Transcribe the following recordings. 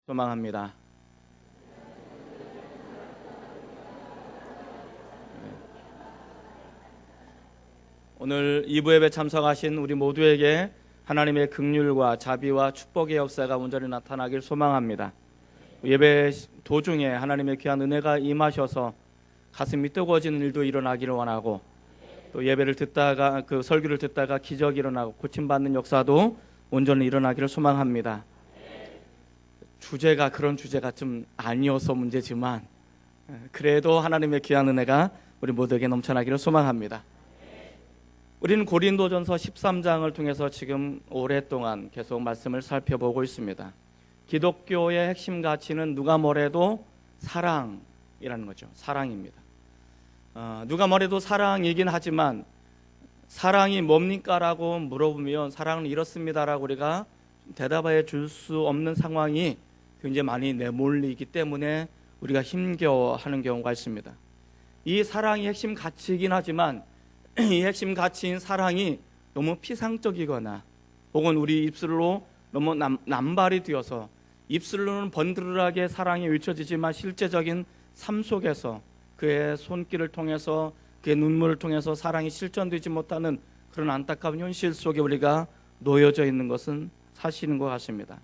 소망합니다. 오늘 2부 예배 참석하신 우리 모두에게 하나님의 긍휼과 자비와 축복의 역사가 온전히 나타나길 소망합니다. 예배 도중에 하나님의 귀한 은혜가 임하셔서 가슴이 뜨거워지는 일도 일어나기를 원하고, 또 예배를 듣다가 그 설교를 듣다가 기적이 일어나고 고침받는 역사도 온전히 일어나기를 소망합니다. 주제가 그런 주제가 좀 아니어서 문제지만 그래도 하나님의 귀한 은혜가 우리 모두에게 넘쳐나기를 소망합니다. 우리는 고린도전서 13장을 통해서 지금 오랫동안 계속 말씀을 살펴보고 있습니다. 기독교의 핵심 가치는 누가 뭐래도 사랑이라는 거죠. 사랑입니다. 누가 뭐래도 사랑이긴 하지만 사랑이 뭡니까? 라고 물어보면 사랑은 이렇습니다라고 우리가 대답해 줄 수 없는 상황이 굉장히 많이 내몰리기 때문에 우리가 힘겨워하는 경우가 있습니다. 이 사랑이 핵심 가치이긴 하지만 이 핵심 가치인 사랑이 너무 피상적이거나 혹은 우리 입술로 너무 남발이 되어서 입술로는 번드르르하게 사랑이 외쳐지지만 실제적인 삶 속에서 그의 손길을 통해서 그의 눈물을 통해서 사랑이 실천되지 못하는 그런 안타까운 현실 속에 우리가 놓여져 있는 것은 사실인 것 같습니다.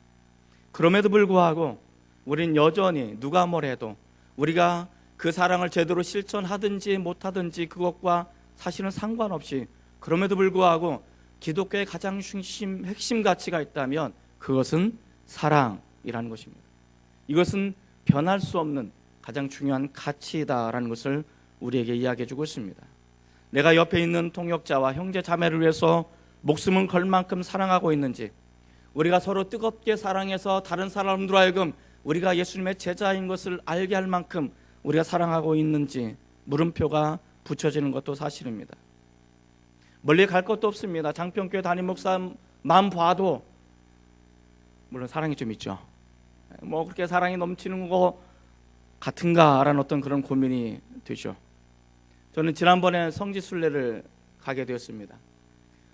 그럼에도 불구하고 우린 여전히 누가 뭐래도 우리가 그 사랑을 제대로 실천하든지 못하든지 그것과 사실은 상관없이 그럼에도 불구하고 기독교의 가장 핵심 가치가 있다면 그것은 사랑이라는 것입니다. 이것은 변할 수 없는 가장 중요한 가치이다라는 것을 우리에게 이야기해 주고 있습니다. 내가 옆에 있는 통역자와 형제 자매를 위해서 목숨을 걸 만큼 사랑하고 있는지, 우리가 서로 뜨겁게 사랑해서 다른 사람들로 하여금 우리가 예수님의 제자인 것을 알게 할 만큼 우리가 사랑하고 있는지 물음표가 붙여지는 것도 사실입니다. 멀리 갈 것도 없습니다. 장평교회 담임 목사만 봐도 물론 사랑이 좀 있죠. 뭐 그렇게 사랑이 넘치는 것 같은가라는 어떤 그런 고민이 되죠. 저는 지난번에 성지순례를 가게 되었습니다.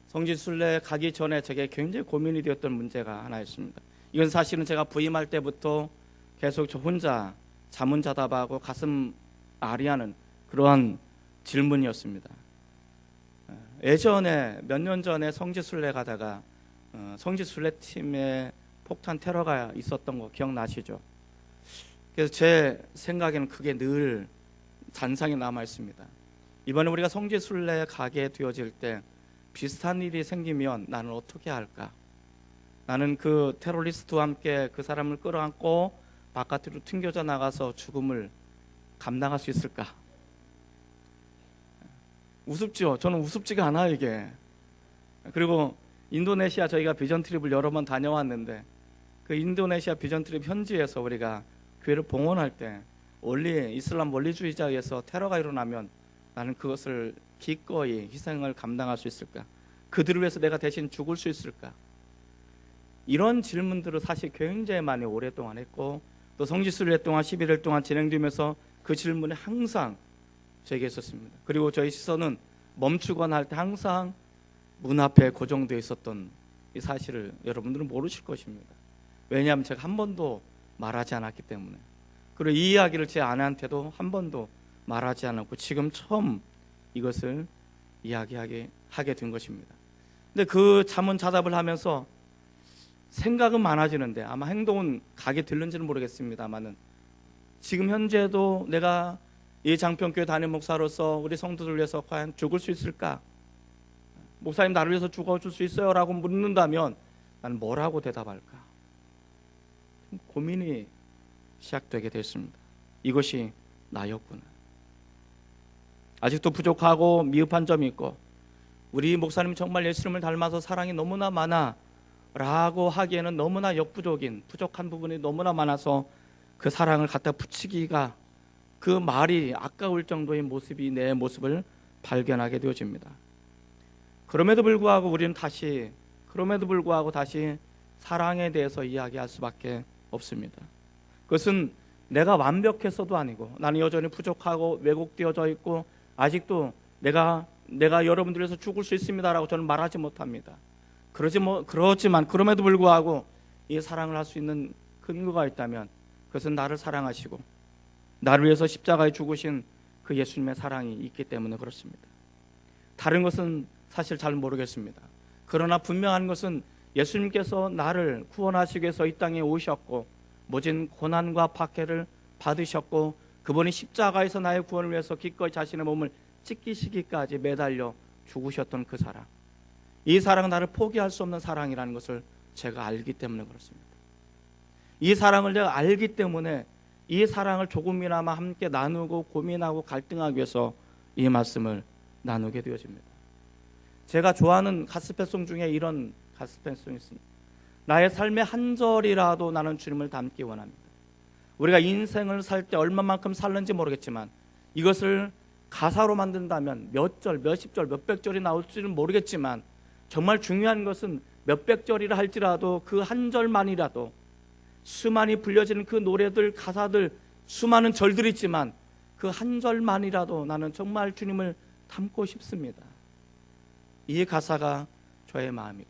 성지순례 가기 전에 제게 굉장히 고민이 되었던 문제가 하나 있습니다. 이건 사실은 제가 부임할 때부터 계속 저 혼자 자문자답하고 가슴 아리하는 그러한 질문이었습니다. 예전에 몇 년 전에 성지순례 가다가 성지순례 팀에 폭탄 테러가 있었던 거 기억나시죠? 그래서 제 생각에는 그게 늘 잔상이 남아 있습니다. 이번에 우리가 성지순례 가게 되어질 때 비슷한 일이 생기면 나는 어떻게 할까? 나는 그 테러리스트와 함께 그 사람을 끌어안고 바깥으로 튕겨져 나가서 죽음을 감당할 수 있을까? 우습죠? 저는 우습지가 않아요, 이게. 그리고 인도네시아 저희가 비전 트립을 여러 번 다녀왔는데 그 인도네시아 비전 트립 현지에서 우리가 교회를 봉헌할 때 이슬람 원리주의자에서 테러가 일어나면 나는 그것을 기꺼이 희생을 감당할 수 있을까? 그들을 위해서 내가 대신 죽을 수 있을까? 이런 질문들을 사실 굉장히 많이 오랫동안 했고, 또 성지순례 동안 11일 동안 진행되면서 그 질문이 항상 제게 있었습니다. 그리고 저희 시선은 멈추거나 할 때 항상 문 앞에 고정되어 있었던 이 사실을 여러분들은 모르실 것입니다. 왜냐하면 제가 한 번도 말하지 않았기 때문에. 그리고 이 이야기를 제 아내한테도 한 번도 말하지 않았고 지금 처음 이것을 이야기하게 된 것입니다. 근데 그 자문자답을 하면서 생각은 많아지는데 아마 행동은 가게 될는지는 모르겠습니다만은 지금 현재도 내가 이 장평교회 담임 목사로서 우리 성도들 위해서 과연 죽을 수 있을까? 목사님 나를 위해서 죽어줄 수 있어요? 라고 묻는다면 나는 뭐라고 대답할까? 고민이 시작되게 됐습니다. 이것이 나였구나. 아직도 부족하고 미흡한 점이 있고 우리 목사님 정말 예수님을 닮아서 사랑이 너무나 많아 라고 하기에는 너무나 역부족인 부족한 부분이 너무나 많아서 그 사랑을 갖다 붙이기가 그 말이 아까울 정도의 모습이 내 모습을 발견하게 되어집니다. 그럼에도 불구하고 우리는 다시 사랑에 대해서 이야기할 수밖에 없습니다. 그것은 내가 완벽해서도 아니고 나는 여전히 부족하고 왜곡되어져 있고 아직도 내가 여러분들 위해서 죽을 수 있습니다라고 저는 말하지 못합니다. 그렇지만 그럼에도 불구하고 이 사랑을 할 수 있는 근거가 있다면 그것은 나를 사랑하시고 나를 위해서 십자가에 죽으신 그 예수님의 사랑이 있기 때문에 그렇습니다. 다른 것은 사실 잘 모르겠습니다. 그러나 분명한 것은 예수님께서 나를 구원하시기 위해서 이 땅에 오셨고 모진 고난과 박해를 받으셨고 그분이 십자가에서 나의 구원을 위해서 기꺼이 자신의 몸을 찢기시기까지 매달려 죽으셨던 그 사랑, 이 사랑은 나를 포기할 수 없는 사랑이라는 것을 제가 알기 때문에 그렇습니다. 이 사랑을 제가 알기 때문에 이 사랑을 조금이나마 함께 나누고 고민하고 갈등하기 위해서 이 말씀을 나누게 되어집니다. 제가 좋아하는 가스펠송 중에 이런 가스펠송이 있습니다. 나의 삶의 한 절이라도 나는 주님을 닮기 원합니다. 우리가 인생을 살 때 얼마만큼 살는지 모르겠지만 이것을 가사로 만든다면 몇 절, 몇십 절, 몇백 절이 나올지는 모르겠지만 정말 중요한 것은 몇백 절이라 할지라도 그 한 절만이라도 수많이 불려지는 그 노래들, 가사들, 수많은 절들이 있지만 그 한 절만이라도 나는 정말 주님을 닮고 싶습니다. 이 가사가 저의 마음이고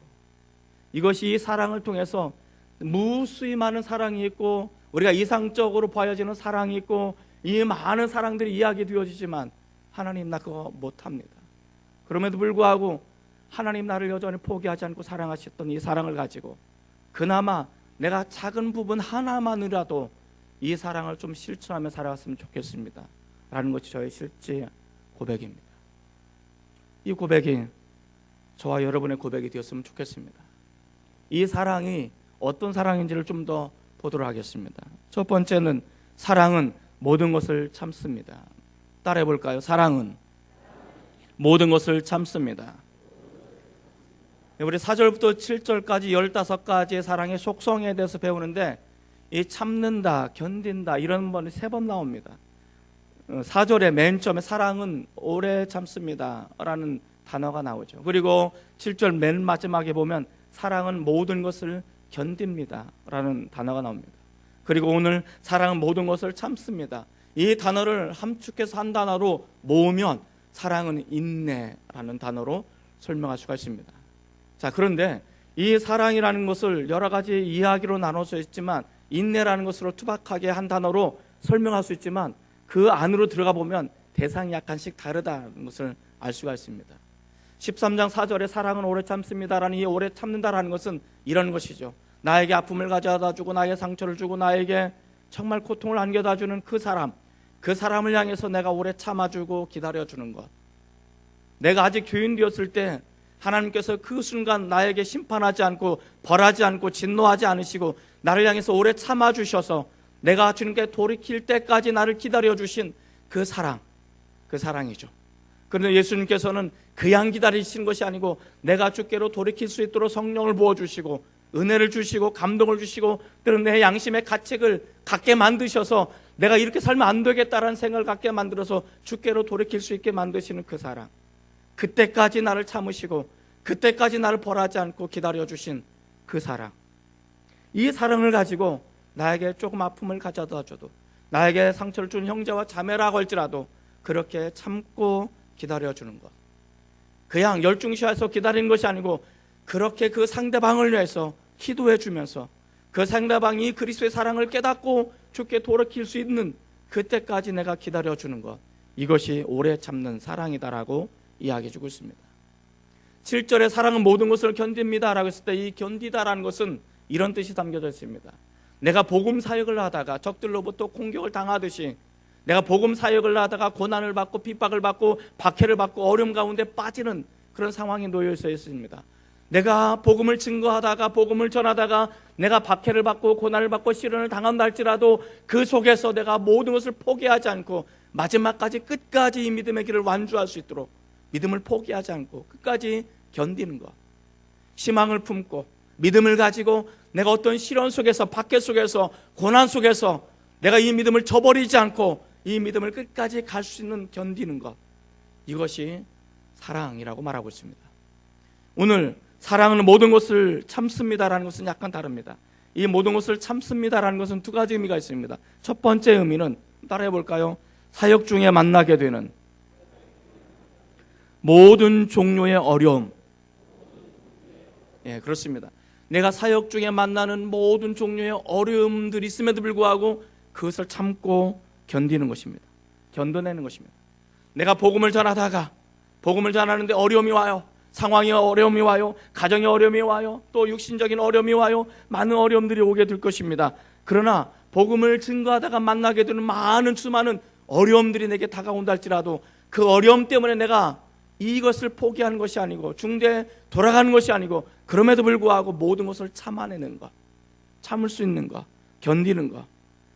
이것이 이 사랑을 통해서 무수히 많은 사랑이 있고 우리가 이상적으로 보여지는 사랑이 있고 이 많은 사랑들이 이야기되어지지만 하나님 나 그거 못합니다. 그럼에도 불구하고 하나님 나를 여전히 포기하지 않고 사랑하셨던 이 사랑을 가지고 그나마 내가 작은 부분 하나만이라도 이 사랑을 좀 실천하며 살아갔으면 좋겠습니다 라는 것이 저의 실제 고백입니다. 이 고백이 저와 여러분의 고백이 되었으면 좋겠습니다. 이 사랑이 어떤 사랑인지를 좀 더 보도록 하겠습니다. 첫 번째는 사랑은 모든 것을 참습니다. 따라해 볼까요? 사랑은 모든 것을 참습니다. 우리 4절부터 7절까지 15가지의 사랑의 속성에 대해서 배우는데 이 참는다, 견딘다 이런 번이 3번 나옵니다. 4절의 맨 처음에 사랑은 오래 참습니다 라는 단어가 나오죠. 그리고 7절 맨 마지막에 보면 사랑은 모든 것을 견딥니다 라는 단어가 나옵니다. 그리고 오늘 사랑은 모든 것을 참습니다. 이 단어를 함축해서 한 단어로 모으면 사랑은 인내라는 단어로 설명할 수가 있습니다. 자, 그런데 이 사랑이라는 것을 여러 가지 이야기로 나눌 수 있지만 인내라는 것으로 투박하게 한 단어로 설명할 수 있지만 그 안으로 들어가 보면 대상이 약간씩 다르다는 것을 알 수가 있습니다. 13장 4절에 사랑은 오래 참습니다라는 이 오래 참는다라는 것은 이런 것이죠. 나에게 아픔을 가져다 주고 나에게 상처를 주고 나에게 정말 고통을 안겨다 주는 그 사람, 그 사람을 향해서 내가 오래 참아주고 기다려주는 것. 내가 아직 교인 되었을 때 하나님께서 그 순간 나에게 심판하지 않고 벌하지 않고 진노하지 않으시고 나를 향해서 오래 참아주셔서 내가 주님께 돌이킬 때까지 나를 기다려주신 그 사랑, 그 사랑이죠. 그런데 예수님께서는 그냥 기다리시는 것이 아니고 내가 주께로 돌이킬 수 있도록 성령을 부어주시고 은혜를 주시고 감동을 주시고 때로는 내 양심의 가책을 갖게 만드셔서 내가 이렇게 살면 안 되겠다라는 생각을 갖게 만들어서 주께로 돌이킬 수 있게 만드시는 그 사랑, 그때까지 나를 참으시고 그때까지 나를 벌하지 않고 기다려주신 그 사랑, 이 사랑을 가지고 나에게 조금 아픔을 가져다 줘도 나에게 상처를 준 형제와 자매라고 할지라도 그렇게 참고 기다려주는 것, 그냥 열중시해서 기다리는 것이 아니고 그렇게 그 상대방을 위해서 기도해 주면서 그 상대방이 그리스도의 사랑을 깨닫고 주께 돌이킬 수 있는 그때까지 내가 기다려주는 것, 이것이 오래 참는 사랑이다라고 이야기해 주고 있습니다. 7절에 사랑은 모든 것을 견딥니다 라고 했을 때 이 견디다라는 것은 이런 뜻이 담겨져 있습니다. 내가 복음 사역을 하다가 적들로부터 공격을 당하듯이 내가 복음 사역을 하다가 고난을 받고 핍박을 받고 박해를 받고 어려움 가운데 빠지는 그런 상황에 놓여 있습니다. 내가 복음을 증거하다가 복음을 전하다가 내가 박해를 받고 고난을 받고 시련을 당한다 할지라도 그 속에서 내가 모든 것을 포기하지 않고 마지막까지 끝까지 이 믿음의 길을 완주할 수 있도록 믿음을 포기하지 않고 끝까지 견디는 것, 희망을 품고 믿음을 가지고 내가 어떤 시련 속에서 박해 속에서 고난 속에서 내가 이 믿음을 저버리지 않고 이 믿음을 끝까지 갈 수 있는 견디는 것, 이것이 사랑이라고 말하고 있습니다. 오늘 사랑은 모든 것을 참습니다라는 것은 약간 다릅니다. 이 모든 것을 참습니다라는 것은 두 가지 의미가 있습니다. 첫 번째 의미는 따라해 볼까요? 사역 중에 만나게 되는 모든 종류의 어려움. 예, 그렇습니다. 내가 사역 중에 만나는 모든 종류의 어려움들이 있음에도 불구하고 그것을 참고 견디는 것입니다. 견뎌내는 것입니다. 내가 복음을 전하다가 복음을 전하는데 어려움이 와요. 상황이 어려움이 와요. 가정의 어려움이 와요. 또 육신적인 어려움이 와요. 많은 어려움들이 오게 될 것입니다. 그러나 복음을 증거하다가 만나게 되는 수많은 어려움들이 내게 다가온다 할지라도 그 어려움 때문에 내가 이것을 포기하는 것이 아니고 중대에 돌아가는 것이 아니고 그럼에도 불구하고 모든 것을 참아내는 것, 참을 수 있는 것, 견디는 것.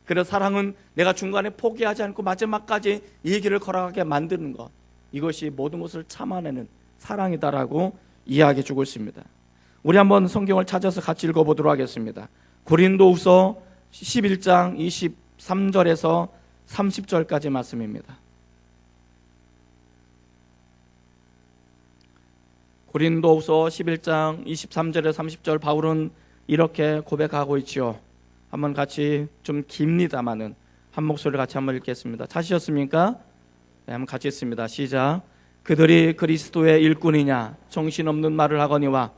그래서 사랑은 내가 중간에 포기하지 않고 마지막까지 이 길을 걸어가게 만드는 것, 이것이 모든 것을 참아내는 사랑이다라고 이야기해 주고 있습니다. 우리 한번 성경을 찾아서 같이 읽어보도록 하겠습니다. 고린도후서 11장 23절에서 30절까지 말씀입니다. 고린도후서 11장 23절에서 30절 바울은 이렇게 고백하고 있지요. 한번 같이 좀 깁니다마는 한 목소리 같이 한번 읽겠습니다. 찾으셨습니까? 네, 한번 같이 읽습니다. 시작. 그들이 그리스도의 일꾼이냐 정신없는 말을 하거니와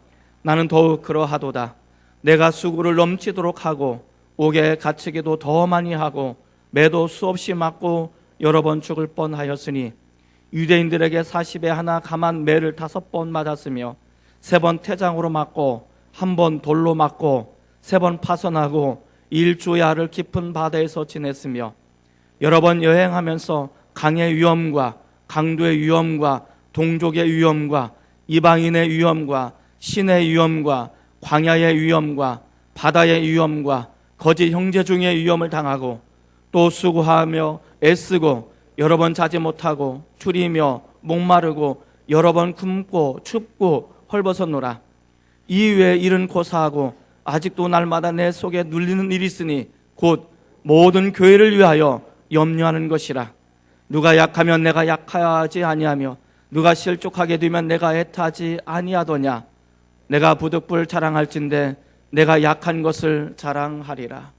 나는 더욱 그러하도다. 내가 수고를 넘치도록 하고 옥에 갇히기도 더 많이 하고 매도 수없이 맞고 여러 번 죽을 뻔하였으니 유대인들에게 40에 하나 감한 매를 5번 맞았으며 3번 태장으로 맞고 1번 돌로 맞고 3번 파선하고 일주야를 깊은 바다에서 지냈으며 여러 번 여행하면서 강의 위험과 강도의 위험과 동족의 위험과 이방인의 위험과 신의 위험과 광야의 위험과 바다의 위험과 거짓 형제 중의 위험을 당하고 또 수고하며 애쓰고 여러 번 자지 못하고 줄이며 목마르고 여러 번 굶고 춥고 헐벗었노라. 이외에 일은 고사하고 아직도 날마다 내 속에 눌리는 일이 있으니 곧 모든 교회를 위하여 염려하는 것이라. 누가 약하면 내가 약하지 아니하며 누가 실족하게 되면 내가 애타지 아니하더냐. 내가 부득불 자랑할진대 내가 약한 것을 자랑하리라.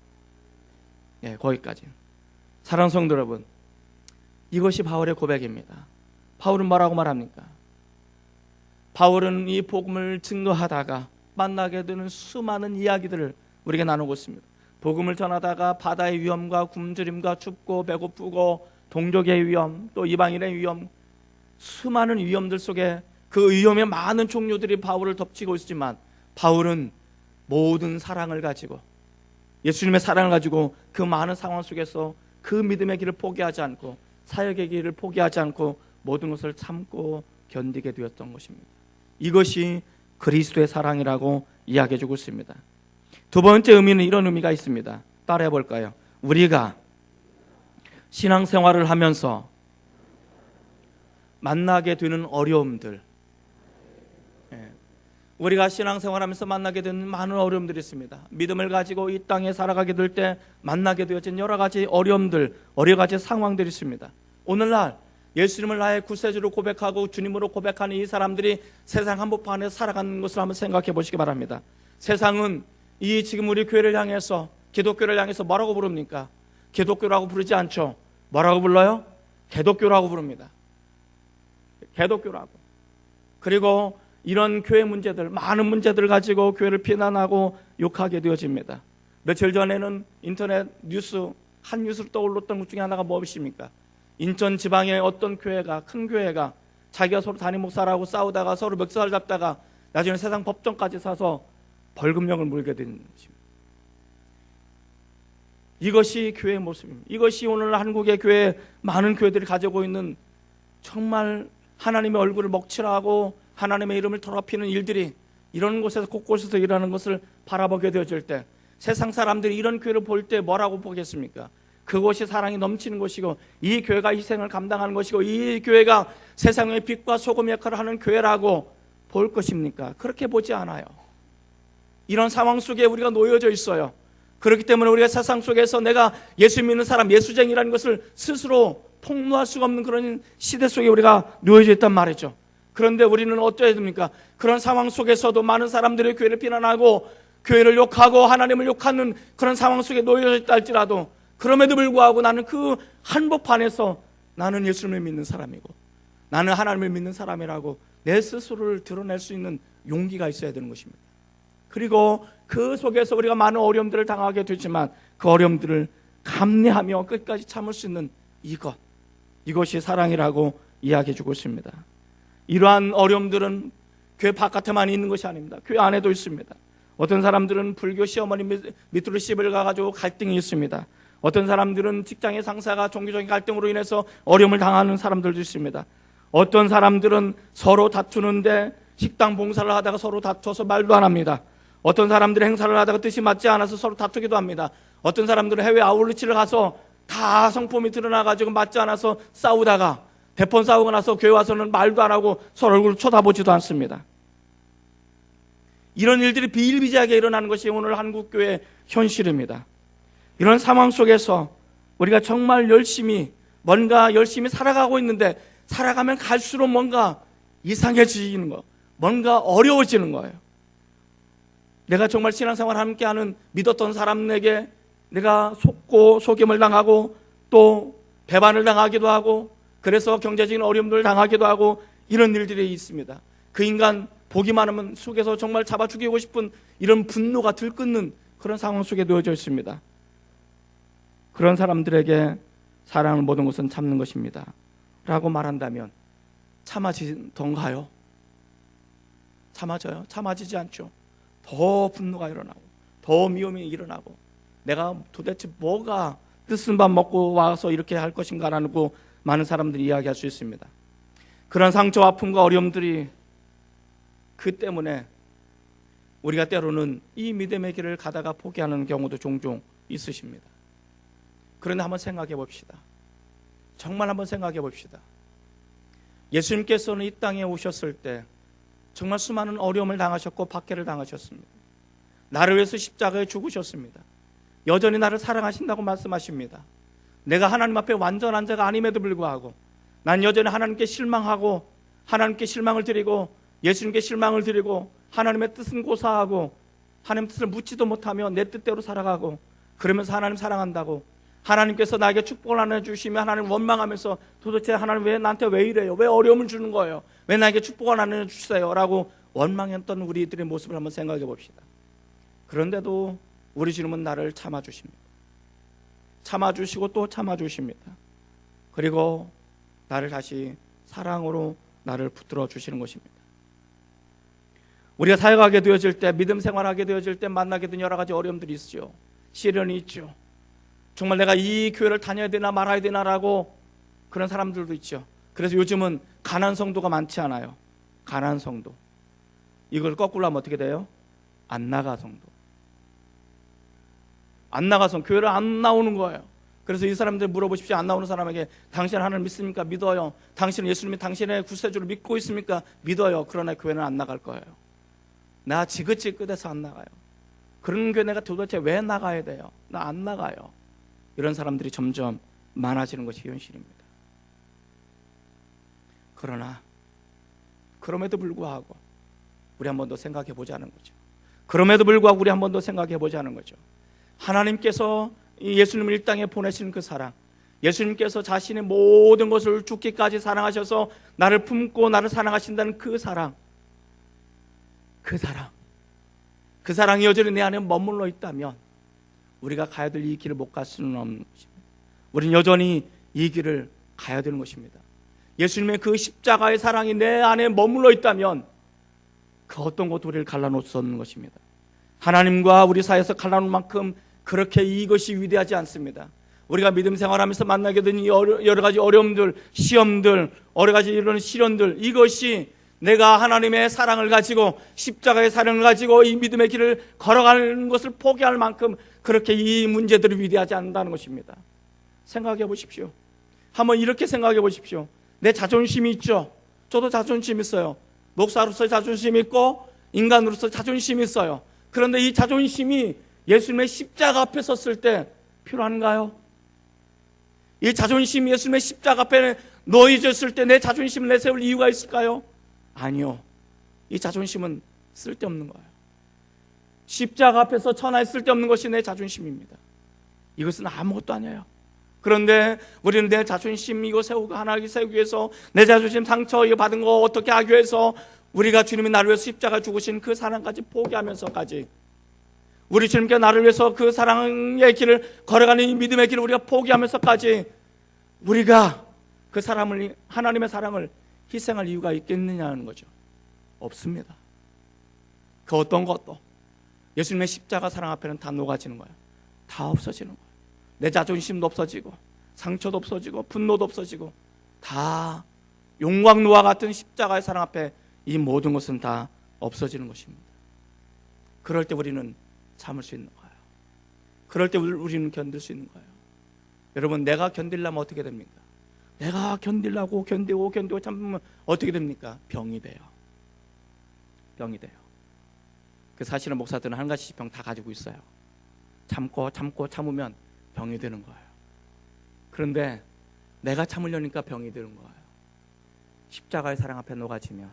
예, 거기까지. 사랑하는 성도 여러분, 이것이 바울의 고백입니다. 바울은 뭐라고 말합니까? 바울은 이 복음을 증거하다가 만나게 되는 수많은 이야기들을 우리에게 나누고 있습니다. 복음을 전하다가 바다의 위험과 굶주림과 춥고 배고프고 동족의 위험, 또 이방인의 위험, 수많은 위험들 속에 그 위험의 많은 종류들이 바울을 덮치고 있지만 바울은 모든 사랑을 가지고 예수님의 사랑을 가지고 그 많은 상황 속에서 그 믿음의 길을 포기하지 않고 사역의 길을 포기하지 않고 모든 것을 참고 견디게 되었던 것입니다. 이것이 그리스도의 사랑이라고 이야기해 주고 있습니다. 두 번째 의미는 이런 의미가 있습니다. 따라해 볼까요? 우리가 신앙생활을 하면서 만나게 되는 어려움들, 우리가 신앙생활하면서 만나게 되는 많은 어려움들이 있습니다. 믿음을 가지고 이 땅에 살아가게 될 때 만나게 되어진 여러 가지 어려움들, 여러 가지 상황들이 있습니다. 오늘날 예수님을 나의 구세주로 고백하고 주님으로 고백하는 이 사람들이 세상 한복판에 살아가는 것을 한번 생각해 보시기 바랍니다. 세상은 이 지금 우리 교회를 향해서, 기독교를 향해서 뭐라고 부릅니까? 기독교라고 부르지 않죠. 뭐라고 불러요? 개독교라고 부릅니다. 개독교라고. 그리고 이런 교회 문제들, 많은 문제들을 가지고 교회를 비난하고 욕하게 되어집니다. 며칠 전에는 인터넷 뉴스, 한 뉴스로 떠올랐던 것 중에 하나가 무엇입니까? 인천 지방의 어떤 교회가, 큰 교회가 자기가 서로 담임 목사라고 싸우다가 서로 멱살 잡다가 나중에 세상 법정까지 사서 벌금형을 물게 된 것입니다. 이것이 교회의 모습입니다. 이것이 오늘 한국의 교회, 많은 교회들이 가지고 있는 정말 하나님의 얼굴을 먹칠하고 하나님의 이름을 더럽히는 일들이 이런 곳에서 곳곳에서 일어나는 것을 바라보게 되어질 때 세상 사람들이 이런 교회를 볼 때 뭐라고 보겠습니까? 그곳이 사랑이 넘치는 곳이고 이 교회가 희생을 감당하는 것이고 이 교회가 세상의 빛과 소금 역할을 하는 교회라고 볼 것입니까? 그렇게 보지 않아요. 이런 상황 속에 우리가 놓여져 있어요. 그렇기 때문에 우리가 세상 속에서 내가 예수 믿는 사람, 예수쟁이라는 것을 스스로 폭로할 수가 없는 그런 시대 속에 우리가 놓여져 있단 말이죠. 그런데 우리는 어떠해야 됩니까? 그런 상황 속에서도 많은 사람들이 교회를 비난하고 교회를 욕하고 하나님을 욕하는 그런 상황 속에 놓여져 있다 할지라도 그럼에도 불구하고 나는 그 한복판에서 나는 예수님을 믿는 사람이고 나는 하나님을 믿는 사람이라고 내 스스로를 드러낼 수 있는 용기가 있어야 되는 것입니다. 그리고 그 속에서 우리가 많은 어려움들을 당하게 되지만 그 어려움들을 감내하며 끝까지 참을 수 있는 이것이 사랑이라고 이야기해 주고 있습니다. 이러한 어려움들은 교회 바깥에만 있는 것이 아닙니다. 교회 안에도 있습니다. 어떤 사람들은 불교 시어머니 밑으로 시집을 가가지고 갈등이 있습니다. 어떤 사람들은 직장의 상사가 종교적인 갈등으로 인해서 어려움을 당하는 사람들도 있습니다. 어떤 사람들은 서로 다투는데 식당 봉사를 하다가 서로 다투어서 말도 안 합니다. 어떤 사람들은 행사를 하다가 뜻이 맞지 않아서 서로 다투기도 합니다. 어떤 사람들은 해외 아울리치를 가서 다 성품이 드러나가지고 맞지 않아서 싸우다가 대폰 싸우고 나서 교회 와서는 말도 안 하고 서로 얼굴을 쳐다보지도 않습니다. 이런 일들이 비일비재하게 일어나는 것이 오늘 한국교회의 현실입니다. 이런 상황 속에서 우리가 정말 열심히 살아가고 있는데 살아가면 갈수록 뭔가 이상해지는 거, 뭔가 어려워지는 거예요. 내가 정말 신앙생활 함께하는 믿었던 사람에게 내가 속고 속임을 당하고 또 배반을 당하기도 하고 그래서 경제적인 어려움들을 당하기도 하고 이런 일들이 있습니다. 그 인간 보기만 하면 속에서 정말 잡아 죽이고 싶은 이런 분노가 들끓는 그런 상황 속에 놓여져 있습니다. 그런 사람들에게 사랑은 모든 것은 참는 것입니다 라고 말한다면 참아지던가요? 참아져요? 참아지지 않죠. 더 분노가 일어나고 더 미움이 일어나고 내가 도대체 뭐가 뜻은 밥 먹고 와서 이렇게 할 것인가라고 많은 사람들이 이야기할 수 있습니다. 그런 상처, 아픔과 어려움들이 그 때문에 우리가 때로는 이 믿음의 길을 가다가 포기하는 경우도 종종 있으십니다. 그런데 한번 생각해 봅시다. 정말 한번 생각해 봅시다. 예수님께서는 이 땅에 오셨을 때 정말 수많은 어려움을 당하셨고 박해를 당하셨습니다. 나를 위해서 십자가에 죽으셨습니다. 여전히 나를 사랑하신다고 말씀하십니다. 내가 하나님 앞에 완전한 자가 아님에도 불구하고 난 여전히 하나님께 실망하고 하나님께 실망을 드리고 예수님께 실망을 드리고 하나님의 뜻은 고사하고 하나님 뜻을 묻지도 못하며 내 뜻대로 살아가고 그러면서 하나님 사랑한다고 하나님께서 나에게 축복을 나눠주시며 하나님 원망하면서 도대체 하나님 왜 나한테 왜 이래요? 왜 어려움을 주는 거예요? 왜 나에게 축복을 나눠주세요? 라고 원망했던 우리들의 모습을 한번 생각해 봅시다. 그런데도 우리 주님은 나를 참아주십니다. 참아주시고 또 참아주십니다. 그리고 나를 다시 사랑으로 나를 붙들어 주시는 것입니다. 우리가 사역하게 되어질 때, 믿음 생활하게 되어질 때 만나게 된 여러 가지 어려움들이 있죠. 시련이 있죠. 정말 내가 이 교회를 다녀야 되나 말아야 되나라고 그런 사람들도 있죠. 그래서 요즘은 가난 성도가 많지 않아요. 가난 성도. 이걸 거꾸로 하면 어떻게 돼요? 안 나가 성도. 안 나가서 교회를 안 나오는 거예요. 그래서 이 사람들 물어보십시오. 안 나오는 사람에게 당신 하나님 믿습니까? 믿어요. 당신은 예수님이 당신의 구세주를 믿고 있습니까? 믿어요. 그러나 교회는 안 나갈 거예요. 나 지긋지긋해서 안 나가요. 그런 교회 내가 도대체 왜 나가야 돼요? 나 안 나가요. 이런 사람들이 점점 많아지는 것이 현실입니다. 그러나 그럼에도 불구하고 우리 한 번 더 생각해 보자는 거죠. 그럼에도 불구하고 우리 한 번 더 생각해 보자는 거죠. 하나님께서 예수님을 이 땅에 보내신 그 사랑, 예수님께서 자신의 모든 것을 죽기까지 사랑하셔서 나를 품고 나를 사랑하신다는 그 사랑, 그 사랑이 여전히 내 안에 머물러 있다면 우리가 가야 될 이 길을 못 갈 수는 없는 것입니다. 우리는 여전히 이 길을 가야 되는 것입니다. 예수님의 그 십자가의 사랑이 내 안에 머물러 있다면 그 어떤 것도 우리를 갈라놓을 수 없는 것입니다. 하나님과 우리 사이에서 갈라놓을 만큼 그렇게 이것이 위대하지 않습니다. 우리가 믿음 생활하면서 만나게 된 여러 가지 어려움들, 시험들, 여러 가지 이런 시련들, 이것이 내가 하나님의 사랑을 가지고 십자가의 사랑을 가지고 이 믿음의 길을 걸어가는 것을 포기할 만큼 그렇게 이 문제들이 위대하지 않는다는 것입니다. 생각해 보십시오. 한번 이렇게 생각해 보십시오. 내 자존심이 있죠. 저도 자존심 있어요. 목사로서 자존심이 있고 인간으로서 자존심이 있어요. 그런데 이 자존심이 예수님의 십자가 앞에 섰을 때 필요한가요? 이 자존심이 예수님의 십자가 앞에 놓여졌을 때 내 자존심을 내세울 이유가 있을까요? 아니요. 이 자존심은 쓸데없는 거예요. 십자가 앞에서 천하에 쓸데없는 것이 내 자존심입니다. 이것은 아무것도 아니에요. 그런데 우리는 내 자존심 이거 세우고 하나님께 세우기 위해서 내 자존심 상처 이거 받은 거 어떻게 하기 위해서 우리가 주님이 나를 위해서 십자가 죽으신 그 사랑까지 포기하면서까지, 우리 주님께 나를 위해서 그 사랑의 길을 걸어가는 이 믿음의 길을 우리가 포기하면서까지 우리가 그 사람을, 하나님의 사랑을 희생할 이유가 있겠느냐는 거죠. 없습니다. 그 어떤 것도 예수님의 십자가 사랑 앞에는 다 녹아지는 거예요. 다 없어지는 거예요. 내 자존심도 없어지고, 상처도 없어지고, 분노도 없어지고, 다 용광로와 같은 십자가의 사랑 앞에 이 모든 것은 다 없어지는 것입니다. 그럴 때 우리는 참을 수 있는 거예요. 그럴 때 우리는 견딜 수 있는 거예요. 여러분, 내가 견딜려면 어떻게 됩니까? 내가 견딜려고 견디고 참으면 어떻게 됩니까? 병이 돼요. 병이 돼요. 그 사실은 목사들은 한 가지씩 병 다 가지고 있어요. 참으면 병이 되는 거예요. 그런데 내가 참으려니까 병이 되는 거예요. 십자가의 사랑 앞에 녹아지면,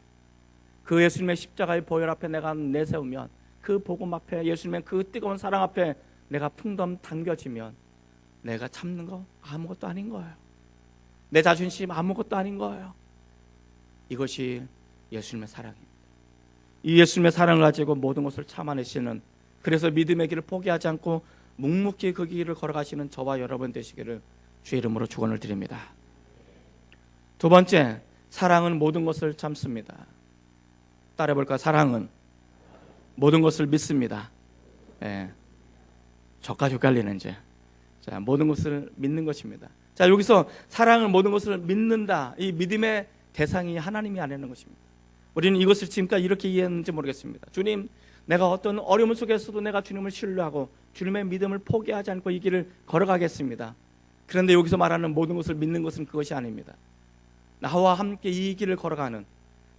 그 예수님의 십자가의 보혈 앞에 내가 내세우면, 그 복음 앞에, 예수님의 그 뜨거운 사랑 앞에 내가 풍덩 당겨지면 내가 참는 거 아무것도 아닌 거예요. 내 자존심 아무것도 아닌 거예요. 이것이 예수님의 사랑입니다. 이 예수님의 사랑을 가지고 모든 것을 참아내시는, 그래서 믿음의 길을 포기하지 않고 묵묵히 그 길을 걸어가시는 저와 여러분 되시기를 주의 이름으로 축원을 드립니다. 두 번째, 사랑은 모든 것을 참습니다. 따라해볼까요? 사랑은 모든 것을 믿습니다. 저까지 헷갈리는 이제. 자, 모든 것을 믿는 것입니다. 자, 여기서 사랑은 모든 것을 믿는다. 이 믿음의 대상이 하나님이 아니라는 것입니다. 우리는 이것을 지금까지 이렇게 이해했는지 모르겠습니다. 주님, 내가 어떤 어려움 속에서도 내가 주님을 신뢰하고 주님의 믿음을 포기하지 않고 이 길을 걸어가겠습니다. 그런데 여기서 말하는 모든 것을 믿는 것은 그것이 아닙니다. 나와 함께 이 길을 걸어가는,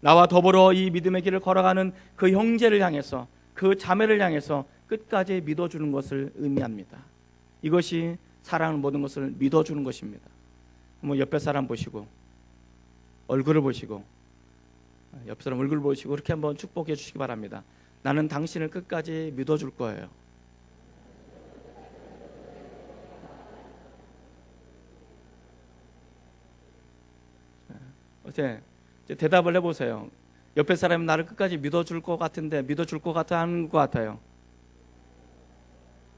나와 더불어 이 믿음의 길을 걸어가는 그 형제를 향해서, 그 자매를 향해서 끝까지 믿어주는 것을 의미합니다. 이것이 사랑은 모든 것을 믿어주는 것입니다. 한번 옆에 사람 보시고, 얼굴을 보시고, 옆 사람 얼굴 보시고 그렇게 한번 축복해 주시기 바랍니다. 나는 당신을 끝까지 믿어줄 거예요. 어때? 대답을 해보세요. 옆에 사람이 나를 끝까지 믿어줄 것 같은데 믿어줄 것 같아 하는 것 같아요?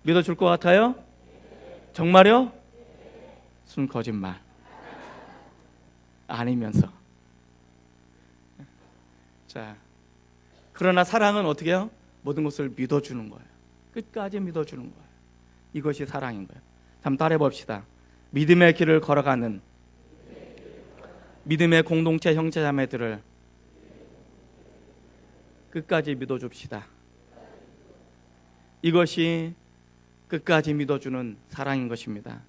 믿어줄 것 같아요? 정말요? 순 거짓말. 아니면서. 자, 그러나 사랑은 어떻게 해요? 모든 것을 믿어주는 거예요. 끝까지 믿어주는 거예요. 이것이 사랑인 거예요. 한번 따라해 봅시다. 믿음의 길을 걸어가는 믿음의 공동체 형제자매들을 끝까지 믿어줍시다. 이것이 끝까지 믿어주는 사랑인 것입니다.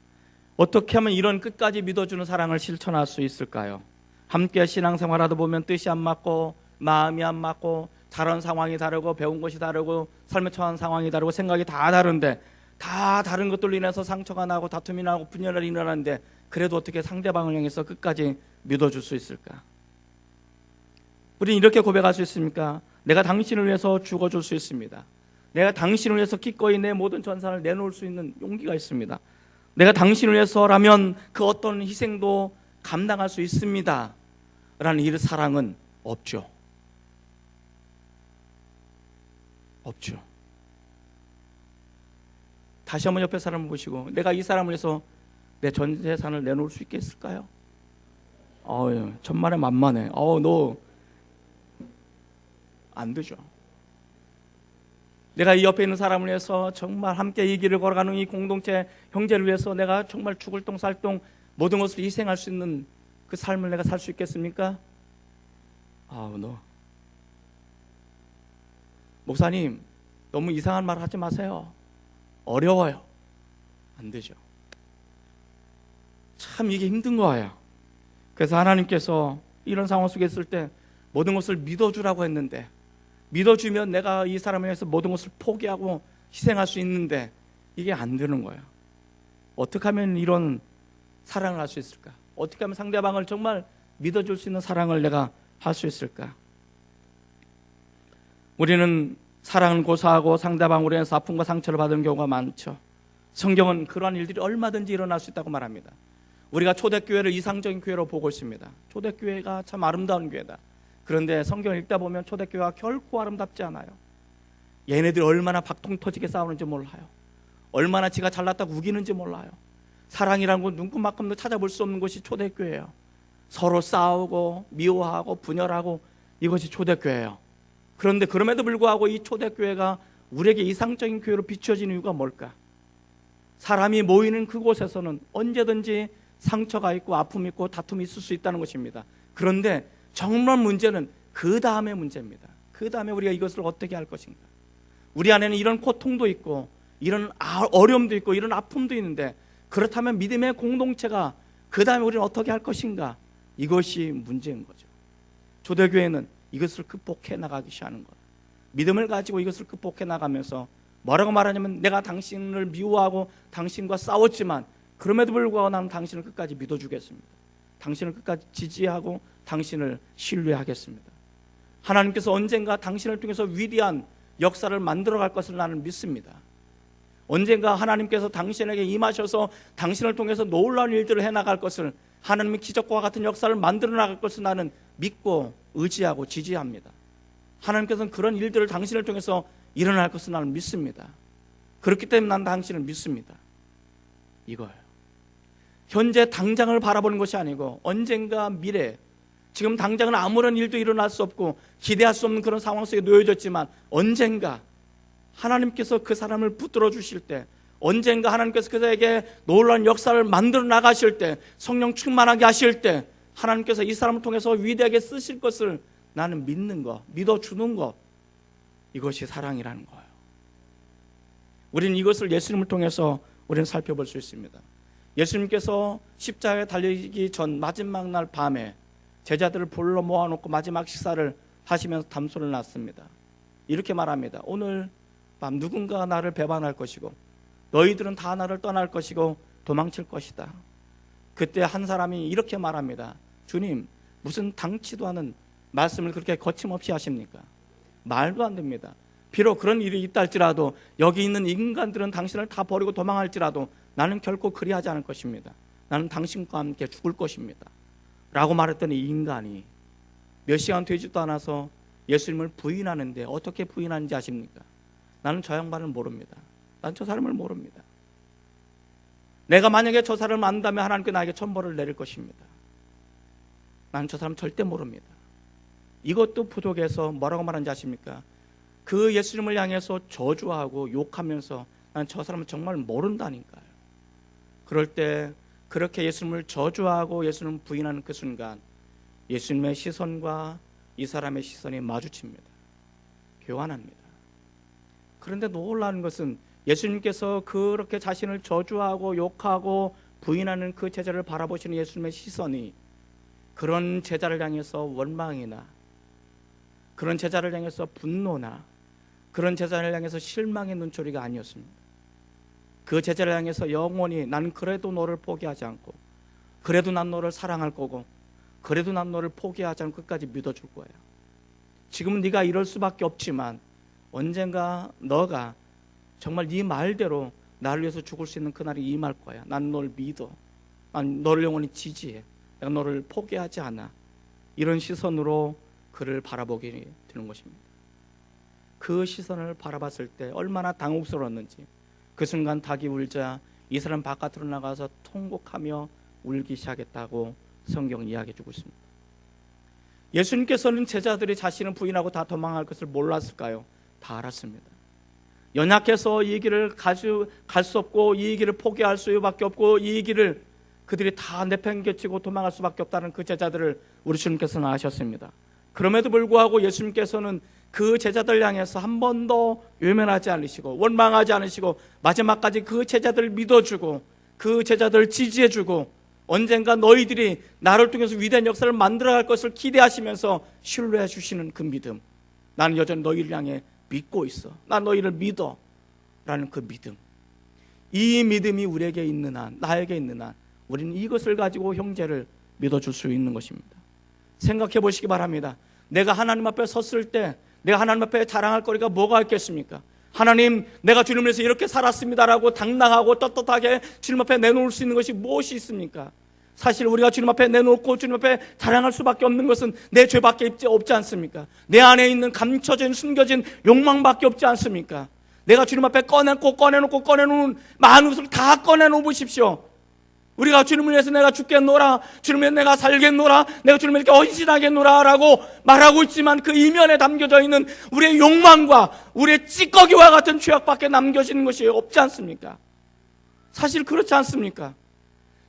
어떻게 하면 이런 끝까지 믿어주는 사랑을 실천할 수 있을까요? 함께 신앙생활하다 보면 뜻이 안 맞고 마음이 안 맞고 자란 상황이 다르고 배운 것이 다르고 삶에 처한 상황이 다르고 생각이 다 다른데, 다 다른 것들로 인해서 상처가 나고 다툼이 나고 분열이 일어나는데, 그래도 어떻게 상대방을 향해서 끝까지 믿어줄 수 있을까? 우리는 이렇게 고백할 수 있습니까? 내가 당신을 위해서 죽어줄 수 있습니다. 내가 당신을 위해서 기꺼이 내 모든 전산을 내놓을 수 있는 용기가 있습니다. 내가 당신을 위해서라면 그 어떤 희생도 감당할 수 있습니다 라는 이 사랑은 없죠. 없죠. 다시 한번 옆에 사람을 보시고, 내가 이 사람을 위해서 내 전 재산을 내놓을 수 있겠을까요? 천만에 만만해. 너 안 되죠. 내가 이 옆에 있는 사람을 위해서 정말 함께 이 길을 걸어가는 이 공동체 형제를 위해서 내가 정말 죽을 똥 살 똥 모든 것을 희생할 수 있는 그 삶을 내가 살 수 있겠습니까? 너 목사님, 너무 이상한 말 하지 마세요. 어려워요. 안 되죠. 참 이게 힘든 거예요. 그래서 하나님께서 이런 상황 속에 있을 때 모든 것을 믿어주라고 했는데, 믿어주면 내가 이 사람을 위해서 모든 것을 포기하고 희생할 수 있는데 이게 안 되는 거예요. 어떻게 하면 이런 사랑을 할 수 있을까? 어떻게 하면 상대방을 정말 믿어줄 수 있는 사랑을 내가 할 수 있을까? 우리는 사랑을 고사하고 상대방으로 인해서 아픔과 상처를 받은 경우가 많죠. 성경은 그러한 일들이 얼마든지 일어날 수 있다고 말합니다. 우리가 초대교회를 이상적인 교회로 보고 있습니다. 초대교회가 참 아름다운 교회다. 그런데 성경을 읽다 보면 초대교회가 결코 아름답지 않아요. 얘네들이 얼마나 박통 터지게 싸우는지 몰라요. 얼마나 지가 잘났다고 우기는지 몰라요. 사랑이라는 건 눈금만큼도 찾아볼 수 없는 것이 초대교회예요. 서로 싸우고 미워하고 분열하고 이것이 초대교회예요. 그런데 그럼에도 불구하고 이 초대교회가 우리에게 이상적인 교회로 비춰지는 이유가 뭘까? 사람이 모이는 그곳에서는 언제든지 상처가 있고 아픔이 있고 다툼이 있을 수 있다는 것입니다. 그런데 정말 문제는 그 다음의 문제입니다. 그 다음에 우리가 이것을 어떻게 할 것인가? 우리 안에는 이런 고통도 있고 이런 어려움도 있고 이런 아픔도 있는데, 그렇다면 믿음의 공동체가 그 다음에 우리는 어떻게 할 것인가? 이것이 문제인 거죠. 초대교회는 이것을 극복해 나가기 시작하는 거예요. 믿음을 가지고 이것을 극복해 나가면서 뭐라고 말하냐면, 내가 당신을 미워하고 당신과 싸웠지만 그럼에도 불구하고 나는 당신을 끝까지 믿어주겠습니다. 당신을 끝까지 지지하고 당신을 신뢰하겠습니다. 하나님께서 언젠가 당신을 통해서 위대한 역사를 만들어갈 것을 나는 믿습니다. 언젠가 하나님께서 당신에게 임하셔서 당신을 통해서 놀라운 일들을 해나갈 것을, 하나님의 기적과 같은 역사를 만들어 나갈 것을 나는 믿고 의지하고 지지합니다. 하나님께서는 그런 일들을 당신을 통해서 일어날 것을 나는 믿습니다. 그렇기 때문에 난 당신을 믿습니다. 이거예요. 현재 당장을 바라보는 것이 아니고 언젠가 미래, 지금 당장은 아무런 일도 일어날 수 없고 기대할 수 없는 그런 상황 속에 놓여졌지만, 언젠가 하나님께서 그 사람을 붙들어 주실 때, 언젠가 하나님께서 그에게 놀라운 역사를 만들어 나가실 때, 성령 충만하게 하실 때 하나님께서 이 사람을 통해서 위대하게 쓰실 것을 나는 믿는 것, 믿어주는 것, 이것이 사랑이라는 거예요. 우리는 이것을 예수님을 통해서 우리는 살펴볼 수 있습니다. 예수님께서 십자가에 달리기 전 마지막 날 밤에 제자들을 불러 모아놓고 마지막 식사를 하시면서 담소를 놨습니다. 이렇게 말합니다. 오늘 밤 누군가가 나를 배반할 것이고 너희들은 다 나를 떠날 것이고 도망칠 것이다. 그때 한 사람이 이렇게 말합니다. 주님, 무슨 당치도 않은 말씀을 그렇게 거침없이 하십니까? 말도 안 됩니다. 비록 그런 일이 있다 할지라도, 여기 있는 인간들은 당신을 다 버리고 도망할지라도 나는 결코 그리하지 않을 것입니다. 나는 당신과 함께 죽을 것입니다. 라고 말했더니 이 인간이 몇 시간 되지도 않아서 예수님을 부인하는데, 어떻게 부인하는지 아십니까? 나는 저 양반을 모릅니다. 난 저 사람을 모릅니다. 내가 만약에 저 사람을 안다면 하나님께 나에게 천벌을 내릴 것입니다. 나는 저 사람 절대 모릅니다. 이것도 부족해서 뭐라고 말하는지 아십니까? 그 예수님을 향해서 저주하고 욕하면서 나는 저 사람을 정말 모른다니까요. 그럴 때 그렇게 예수님을 저주하고 예수님을 부인하는 그 순간 예수님의 시선과 이 사람의 시선이 마주칩니다. 교환합니다. 그런데 놀라운 것은 예수님께서 그렇게 자신을 저주하고 욕하고 부인하는 그 제자를 바라보시는 예수님의 시선이 그런 제자를 향해서 원망이나, 그런 제자를 향해서 분노나, 그런 제자를 향해서 실망의 눈초리가 아니었습니다. 그 제자를 향해서 영원히 난 그래도 너를 포기하지 않고, 그래도 난 너를 사랑할 거고, 그래도 난 너를 포기하지 않고 끝까지 믿어줄 거야. 지금은 네가 이럴 수밖에 없지만 언젠가 너가 정말 네 말대로 나를 위해서 죽을 수 있는 그날이 임할 거야. 난 널 믿어. 난 너를 영원히 지지해. 내가 너를 포기하지 않아. 이런 시선으로 그를 바라보게 되는 것입니다. 그 시선을 바라봤을 때 얼마나 당혹스러웠는지, 그 순간 닭이 울자 이 사람 바깥으로 나가서 통곡하며 울기 시작했다고 성경은 이야기해주고 있습니다. 예수님께서는 제자들이 자신을 부인하고 다 도망할 것을 몰랐을까요? 다 알았습니다. 연약해서 이 길을 갈 수 없고, 이 길을 포기할 수밖에 없고, 이 길을 그들이 다 내팽개치고 도망갈 수밖에 없다는 그 제자들을 우리 주님께서는 아셨습니다. 그럼에도 불구하고 예수님께서는 그 제자들 향해서 한 번도 외면하지 않으시고 원망하지 않으시고 마지막까지 그 제자들을 믿어주고 그 제자들을 지지해주고, 언젠가 너희들이 나를 통해서 위대한 역사를 만들어갈 것을 기대하시면서 신뢰해 주시는 그 믿음, 나는 여전히 너희를 향해 믿고 있어, 난 너희를 믿어 라는 그 믿음, 이 믿음이 우리에게 있는 한, 나에게 있는 한, 우리는 이것을 가지고 형제를 믿어줄 수 있는 것입니다. 생각해 보시기 바랍니다. 내가 하나님 앞에 섰을 때 내가 하나님 앞에 자랑할 거리가 뭐가 있겠습니까? 하나님, 내가 주님을 위해서 이렇게 살았습니다라고 당당하고 떳떳하게 주님 앞에 내놓을 수 있는 것이 무엇이 있습니까? 사실 우리가 주님 앞에 내놓고 주님 앞에 자랑할 수밖에 없는 것은 내 죄밖에 없지 않습니까? 내 안에 있는 감춰진 숨겨진 욕망밖에 없지 않습니까? 내가 주님 앞에 꺼내놓은 많은 것을 다 꺼내놓으십시오. 우리가 주님을 위해서 내가 죽겠노라, 주님을 위해서 내가 살겠노라, 내가 주님을 이렇게 헌신하겠노라 라고 말하고 있지만 그 이면에 담겨져 있는 우리의 욕망과 우리의 찌꺼기와 같은 죄악밖에 남겨지는 것이 없지 않습니까? 사실 그렇지 않습니까?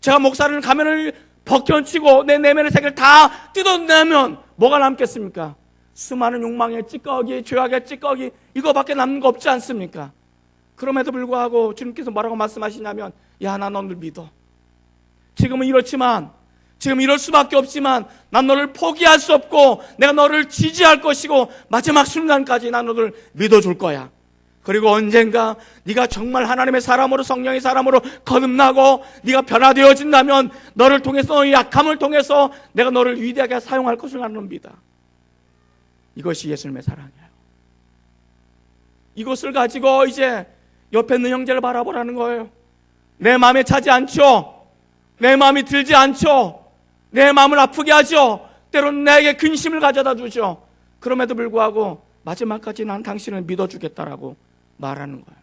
제가 목사를 가면을 벗겨치고 내 내면의 세계를 다 뜯어내면 뭐가 남겠습니까? 수많은 욕망의 찌꺼기, 죄악의 찌꺼기, 이거밖에 남는 거 없지 않습니까? 그럼에도 불구하고 주님께서 뭐라고 말씀하시냐면, 야, 나 너를 믿어. 지금은 이렇지만, 지금 이럴 수밖에 없지만 난 너를 포기할 수 없고 내가 너를 지지할 것이고 마지막 순간까지 난 너를 믿어줄 거야. 그리고 언젠가 네가 정말 하나님의 사람으로, 성령의 사람으로 거듭나고 네가 변화되어진다면 너를 통해서, 너의 약함을 통해서 내가 너를 위대하게 사용할 것을 나는 믿어. 이것이 예수님의 사랑이에요. 이것을 가지고 이제 옆에 있는 형제를 바라보라는 거예요. 내 마음에 차지 않죠. 내 마음이 들지 않죠. 내 마음을 아프게 하죠. 때로는 내게 근심을 가져다 주죠. 그럼에도 불구하고 마지막까지 난 당신을 믿어주겠다라고 말하는 거예요.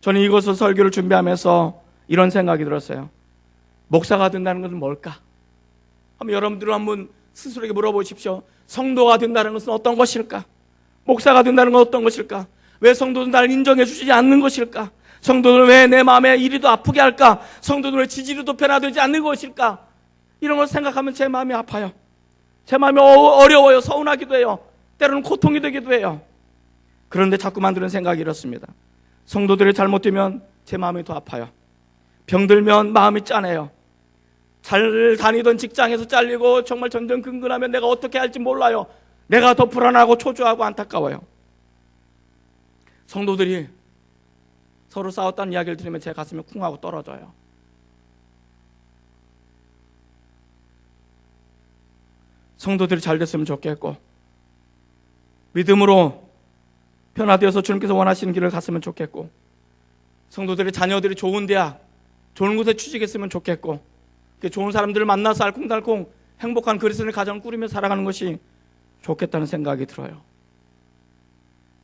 저는 이것을 설교를 준비하면서 이런 생각이 들었어요. 목사가 된다는 것은 뭘까? 한번 여러분들은 한번 스스로에게 물어보십시오. 성도가 된다는 것은 어떤 것일까? 목사가 된다는 것은 어떤 것일까? 왜 성도는 나를 인정해 주시지 않는 것일까? 성도는 왜 내 마음에 이리도 아프게 할까? 성도는 왜 지지리도 변화되지 않는 것일까? 이런 걸 생각하면 제 마음이 아파요. 제 마음이 어려워요. 서운하기도 해요. 때로는 고통이 되기도 해요. 그런데 자꾸 만드는 생각이 이렇습니다. 성도들이 잘못되면 제 마음이 더 아파요. 병들면 마음이 짠해요. 잘 다니던 직장에서 잘리고 정말 전전긍긍하면 내가 어떻게 할지 몰라요. 내가 더 불안하고 초조하고 안타까워요. 성도들이 서로 싸웠다는 이야기를 들으면 제 가슴이 쿵 하고 떨어져요. 성도들이 잘 됐으면 좋겠고 믿음으로 변화되어서 주님께서 원하시는 길을 갔으면 좋겠고 성도들의 자녀들이 좋은 대학, 좋은 곳에 취직했으면 좋겠고 좋은 사람들을 만나서 알콩달콩 행복한 그리스도의 가정을 꾸리며 살아가는 것이 좋겠다는 생각이 들어요.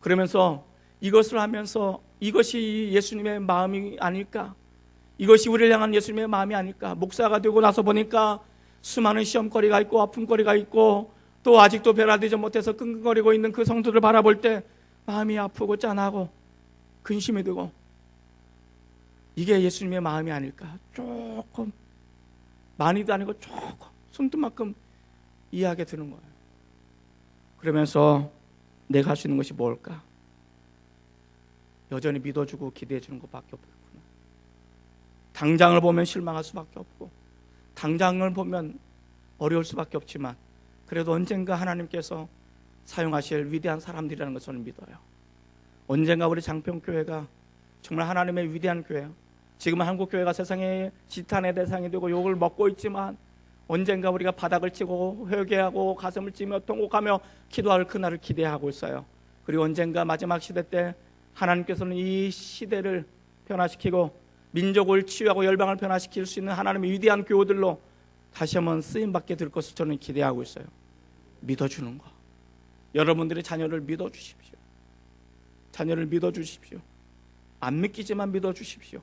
그러면서 이것을 하면서 이것이 예수님의 마음이 아닐까? 이것이 우리를 향한 예수님의 마음이 아닐까? 목사가 되고 나서 보니까 수많은 시험거리가 있고 아픔거리가 있고 또 아직도 변화되지 못해서 끙끙거리고 있는 그 성도를 바라볼 때 마음이 아프고 짠하고 근심이 되고 이게 예수님의 마음이 아닐까? 조금 많이도 아니고 조금 손톱만큼 이해하게 되는 거예요. 그러면서 내가 할 수 있는 것이 뭘까? 여전히 믿어주고 기대해주는 것밖에 없구나. 당장을 보면 실망할 수밖에 없고 당장을 보면 어려울 수밖에 없지만 그래도 언젠가 하나님께서 사용하실 위대한 사람들이라는 것을 저는 믿어요. 언젠가 우리 장평교회가 정말 하나님의 위대한 교회예요. 지금 한국교회가 세상의 지탄의 대상이 되고 욕을 먹고 있지만 언젠가 우리가 바닥을 치고 회개하고 가슴을 찌며 통곡하며 기도할 그날을 기대하고 있어요. 그리고 언젠가 마지막 시대 때 하나님께서는 이 시대를 변화시키고 민족을 치유하고 열방을 변화시킬 수 있는 하나님의 위대한 교우들로 다시 한번 쓰임받게 될 것을 저는 기대하고 있어요. 믿어주는 거. 여러분들의 자녀를 믿어주십시오. 자녀를 믿어주십시오. 안 믿기지만 믿어주십시오.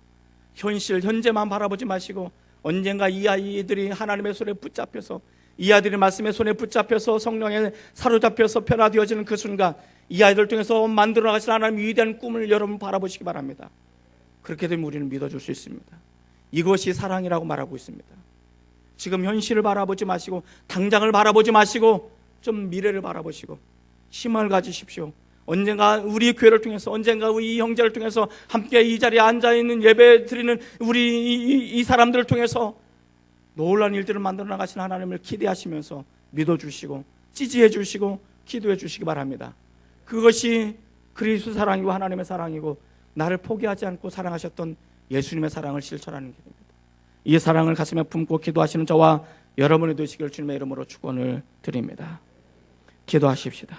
현재만 바라보지 마시고 언젠가 이 아이들이 하나님의 손에 붙잡혀서 이 아이들이 말씀의 손에 붙잡혀서 성령에 사로잡혀서 변화되어지는 그 순간 이 아이들 통해서 만들어 나가실 하나님의 위대한 꿈을 여러분 바라보시기 바랍니다. 그렇게 되면 우리는 믿어줄 수 있습니다. 이것이 사랑이라고 말하고 있습니다. 지금 현실을 바라보지 마시고 당장을 바라보지 마시고 좀 미래를 바라보시고 희망을 가지십시오. 언젠가 우리 교회를 통해서 언젠가 우리 형제를 통해서 함께 이 자리에 앉아있는 예배 드리는 우리 이 사람들을 통해서 놀라운 일들을 만들어 나가신 하나님을 기대하시면서 믿어주시고 지지해 주시고 기도해 주시기 바랍니다. 그것이 그리스도 사랑이고 하나님의 사랑이고 나를 포기하지 않고 사랑하셨던 예수님의 사랑을 실천하는 길입니다. 이 사랑을 가슴에 품고 기도하시는 저와 여러분이 되시길 주님의 이름으로 축원을 드립니다. 기도하십시다.